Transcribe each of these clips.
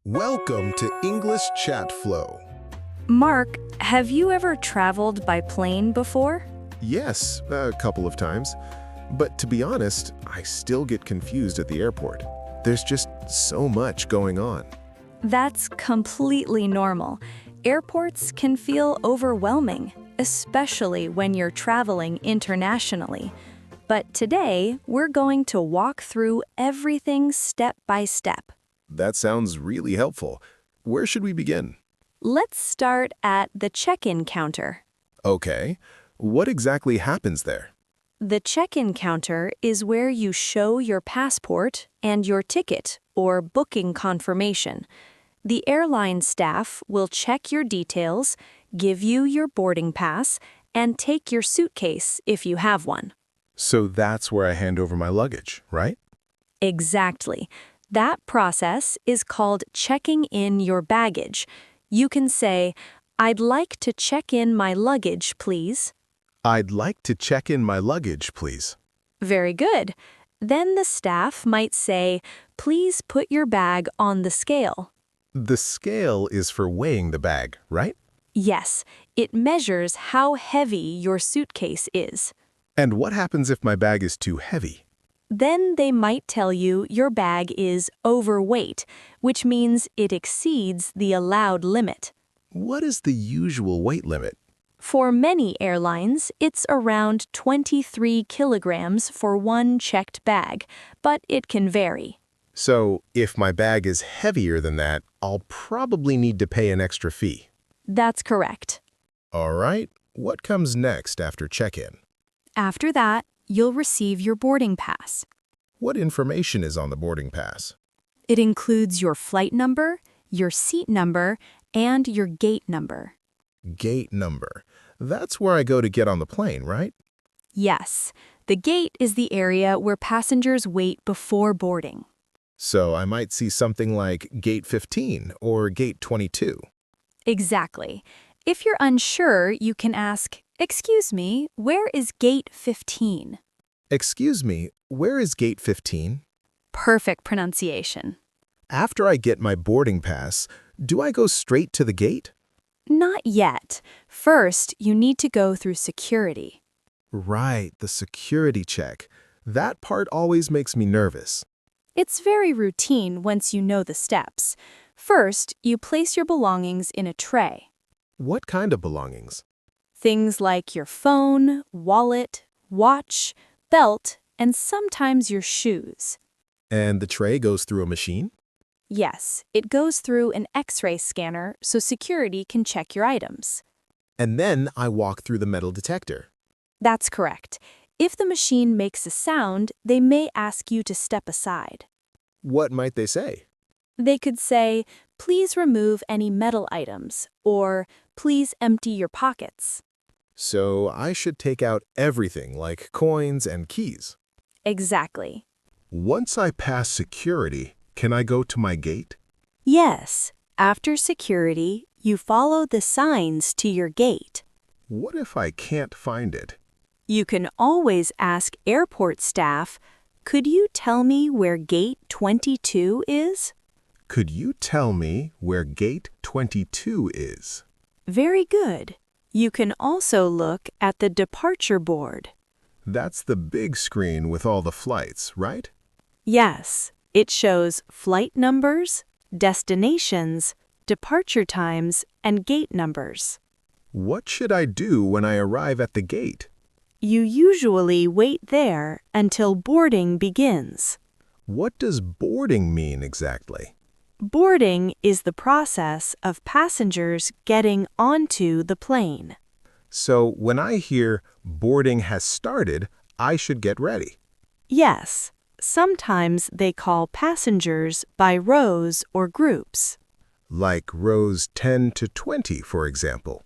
Welcome to English Chat Flow. Mark, have you ever traveled by plane before? Yes, a couple of times. But to be honest, I still get confused at the airport. There's just so much going on. That's completely normal. Airports can feel overwhelming, especially when you're traveling internationally. But today, we're going to walk through everything step by step. That sounds really helpful. Where should we begin? Let's start at the check-in counter. Okay. What exactly happens there? The check-in counter is where you show your passport and your ticket or booking confirmation. The airline staff will check your details, give you your boarding pass, and take your suitcase if you have one. So that's where I hand over my luggage, right? Exactly. That process is called checking in your baggage. You can say, "I'd like to check in my luggage, please." I'd like to check in my luggage, please. Very good. Then the staff might say, "Please put your bag on the scale." The scale is for weighing the bag, right? Yes, it measures how heavy your suitcase is. And what happens if my bag is too heavy? Then they might tell you your bag is overweight, which means it exceeds the allowed limit. What is the usual weight limit? For many airlines, it's around 23 kilograms for one checked bag, but it can vary. So, if my bag is heavier than that, I'll probably need to pay an extra fee. That's correct. All right, what comes next after check-in? After that, you'll receive your boarding pass. What information is on the boarding pass? It includes your flight number, your seat number, and your gate number. Gate number. That's where I go to get on the plane, right? Yes, the gate is the area where passengers wait before boarding. So I might see something like Gate 15 or Gate 22. Exactly. If you're unsure, you can ask, "Excuse me, where is Gate 15? Excuse me, where is Gate 15? Perfect pronunciation. After I get my boarding pass, do I go straight to the gate? Not yet. First, you need to go through security. Right, the security check. That part always makes me nervous. It's very routine once you know the steps. First, you place your belongings in a tray. What kind of belongings? Things like your phone, wallet, watch, belt, and sometimes your shoes. And the tray goes through a machine? Yes, it goes through an X-ray scanner so security can check your items. And then I walk through the metal detector. That's correct. If the machine makes a sound, they may ask you to step aside. What might they say? They could say, "Please remove any metal items," or "Please empty your pockets." So I should take out everything like coins and keys. Exactly. Once I pass security, can I go to my gate? Yes, after security, you follow the signs to your gate. What if I can't find it? You can always ask airport staff, "Could you tell me where gate 22 is?" Could you tell me where gate 22 is? Very good. You can also look at the departure board. That's the big screen with all the flights, right? Yes, it shows flight numbers, destinations, departure times, and gate numbers. What should I do when I arrive at the gate? You usually wait there until boarding begins. What does boarding mean exactly? Boarding is the process of passengers getting onto the plane. So when I hear boarding has started, I should get ready. Yes, sometimes they call passengers by rows or groups. Like rows 10 to 20, for example.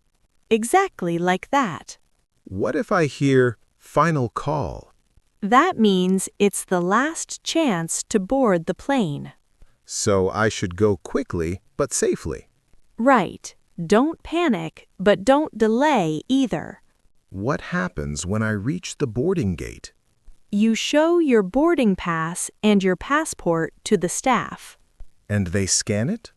Exactly like that. What if I hear final call? That means it's the last chance to board the plane. So I should go quickly but safely. Right. Don't panic, but don't delay either. What happens when I reach the boarding gate? You show your boarding pass and your passport to the staff. And they scan it?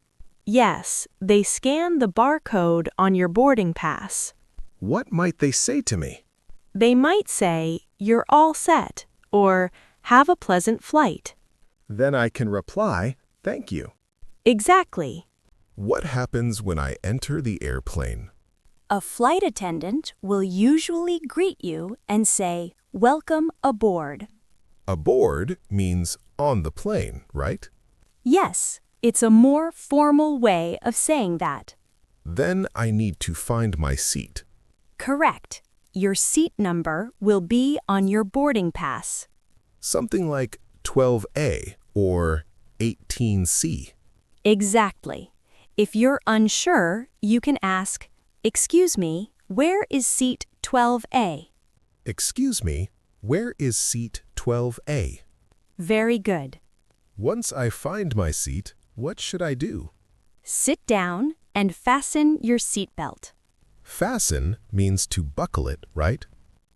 Yes, they scan the barcode on your boarding pass. What might they say to me? They might say, "You're all set," or "Have a pleasant flight." Then I can reply, "Thank you." Exactly. What happens when I enter the airplane? A flight attendant will usually greet you and say, "Welcome aboard." Aboard means on the plane, right? Yes, it's a more formal way of saying that. Then I need to find my seat. Correct. Your seat number will be on your boarding pass. Something like 12A or 18C. Exactly. If you're unsure, you can ask, "Excuse me, where is seat 12A?" Excuse me, where is seat 12A? Very good. Once I find my seat, what should I do? Sit down and fasten your seatbelt. Fasten means to buckle it, right?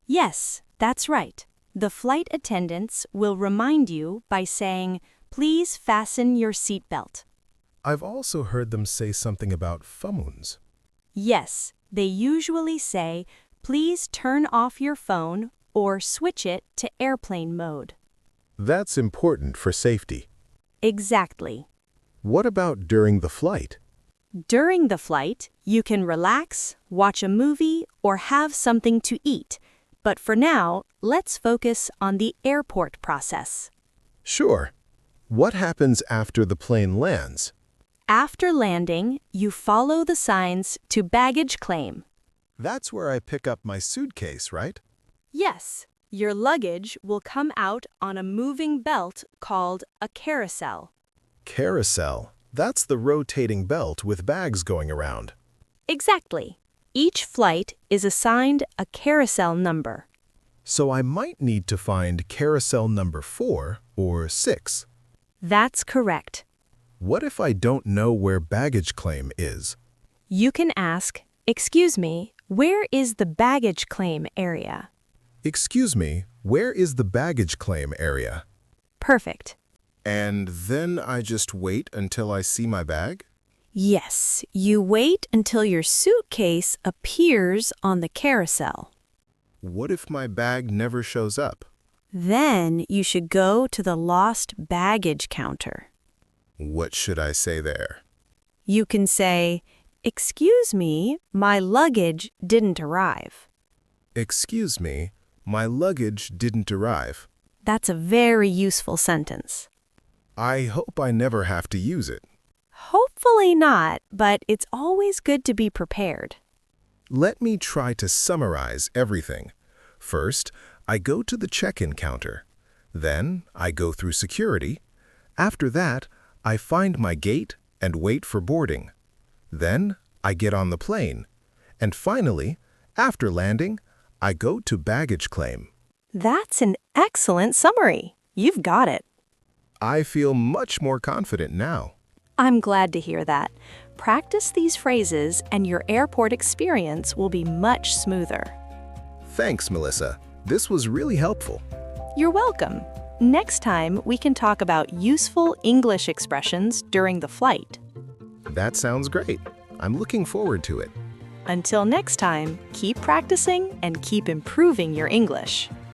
Yes, that's right. The flight attendants will remind you by saying, "Please fasten your seatbelt." I've also heard them say something about phones. Yes, they usually say, "Please turn off your phone or switch it to airplane mode." That's important for safety. Exactly. What about during the flight? During the flight, you can relax, watch a movie, or have something to eat. But for now, let's focus on the airport process. Sure. What happens after the plane lands? After landing, you follow the signs to baggage claim. That's where I pick up my suitcase, right? Yes, your luggage will come out on a moving belt called a carousel. Carousel. That's the rotating belt with bags going around. Exactly. Each flight is assigned a carousel number. So I might need to find carousel number 4 or 6. That's correct. What if I don't know where baggage claim is? You can ask, "Excuse me, where is the baggage claim area?" Excuse me, where is the baggage claim area? Perfect. And then I just wait until I see my bag? Yes, you wait until your suitcase appears on the carousel. What if my bag never shows up? Then you should go to the lost baggage counter. What should I say there? You can say, "Excuse me, my luggage didn't arrive." Excuse me, my luggage didn't arrive. That's a very useful sentence. I hope I never have to use it. Hopefully not, but it's always good to be prepared. Let me try to summarize everything. First, I go to the check-in counter. Then, I go through security. After that, I find my gate and wait for boarding. Then, I get on the plane. And finally, after landing, I go to baggage claim. That's an excellent summary. You've got it. I feel much more confident now. I'm glad to hear that. Practice these phrases and your airport experience will be much smoother. Thanks, Melissa. This was really helpful. You're welcome. Next time, we can talk about useful English expressions during the flight. That sounds great. I'm looking forward to it. Until next time, keep practicing and keep improving your English.